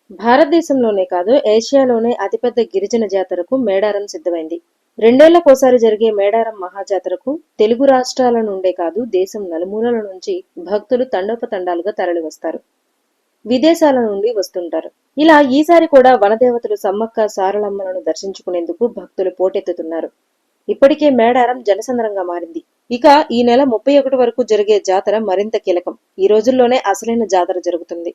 భారతదేశంలోనే కాదు, ఏషియాలోనే అతిపెద్ద గిరిజన జాతరకు మేడారం సిద్ధమైంది. రెండేళ్లకోసారి జరిగే మేడారం మహాజాతరకు తెలుగు రాష్ట్రాల నుండే కాదు, దేశం నలుమూలల నుంచి భక్తులు తండోపతండాలుగా తరలివస్తారు. విదేశాల నుండి వస్తుంటారు. ఇలా ఈసారి కూడా వనదేవతలు సమ్మక్క సారలమ్మలను దర్శించుకునేందుకు భక్తులు పోటెత్తుతున్నారు. ఇప్పటికే మేడారం జనసంద్రంగా మారింది. ఇక ఈ నెల 31 వరకు జరిగే జాతర మరింత కీలకం. ఈ రోజుల్లోనే అసలైన జాతర జరుగుతుంది.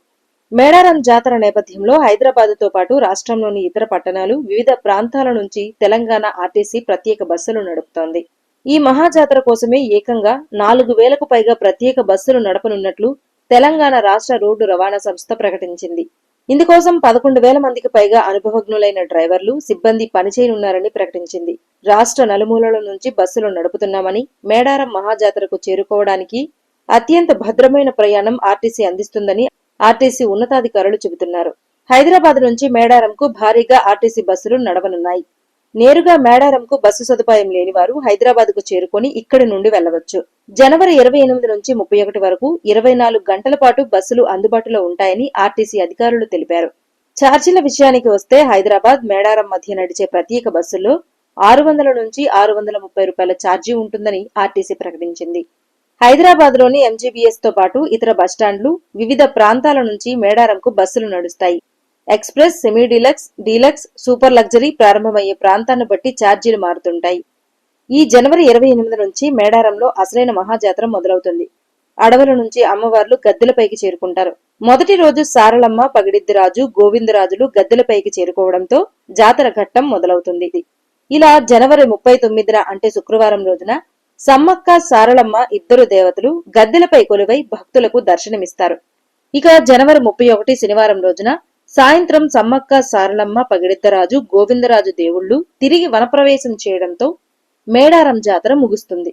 మేడారం జాతర నేపథ్యంలో హైదరాబాద్తో పాటు రాష్ట్రంలోని ఇతర పట్టణాలు, వివిధ ప్రాంతాల నుంచి తెలంగాణ ఆర్టీసీ ప్రత్యేక బస్సులు నడుపుతోంది. ఈ మహాజాతర కోసమే ఏకంగా 4,000కు పైగా ప్రత్యేక బస్సులు నడపనున్నట్లు తెలంగాణ రాష్ట్ర రోడ్డు రవాణా సంస్థ ప్రకటించింది. ఇందుకోసం 11,000 మందికి పైగా అనుభవజ్ఞులైన డ్రైవర్లు, సిబ్బంది పనిచేయనున్నారని ప్రకటించింది. రాష్ట్ర నలుమూలల నుంచి బస్సులు నడుపుతున్నామని, మేడారం మహాజాతరకు చేరుకోవడానికి అత్యంత భద్రమైన ప్రయాణం ఆర్టీసీ అందిస్తుందని ఆర్టీసీ ఉన్నతాధికారులు చెబుతున్నారు. హైదరాబాద్ నుంచి మేడారంకు భారీగా ఆర్టీసీ బస్సులు నడవనున్నాయి. నేరుగా మేడారంకు బస్సు సదుపాయం లేని వారు హైదరాబాద్ కు చేరుకొని ఇక్కడి నుండి వెళ్లవచ్చు. జనవరి 28 నుంచి 31 వరకు 24 గంటల పాటు బస్సులు అందుబాటులో ఉంటాయని ఆర్టీసీ అధికారులు తెలిపారు. ఛార్జీల విషయానికి వస్తే హైదరాబాద్, మేడారం మధ్య నడిచే ప్రత్యేక బస్సుల్లో 600 నుంచి 630 రూపాయల ఛార్జీ ఉంటుందని ఆర్టీసీ ప్రకటించింది. హైదరాబాద్ లోని ఎంజీబీఎస్ తో పాటు ఇతర బస్టాండ్లు, వివిధ ప్రాంతాల నుంచి మేడారంకు బస్సులు నడుస్తాయి. Express, semi deluxe, deluxe, super luxury ప్రారంభమయ్యే ప్రాంతాన్ని బట్టి ఛార్జీలు మారుతుంటాయి. ఈ జనవరి 28 నుంచి మేడారంలో అసలైన మహాజాతర మొదలవుతుంది. అడవుల నుంచి అమ్మవార్లు గద్దెలపైకి చేరుకుంటారు. మొదటి రోజు సారలమ్మ, పగిడిద్దిరాజు, గోవిందరాజులు గద్దెలపైకి చేరుకోవడంతో జాతర ఘట్టం మొదలవుతుంది. ఇలా జనవరి 39న అంటే శుక్రవారం రోజున సమ్మక్క సారలమ్మ ఇద్దరు దేవతలు గద్దెలపై కొలువై భక్తులకు దర్శనమిస్తారు. ఇక జనవరి 31 శనివారం రోజున సాయంత్రం సమ్మక్క సారలమ్మ, పగిడిద్దరాజు, గోవిందరాజు దేవుళ్లు తిరిగి వనప్రవేశం చేయడంతో మేడారం జాతర ముగుస్తుంది.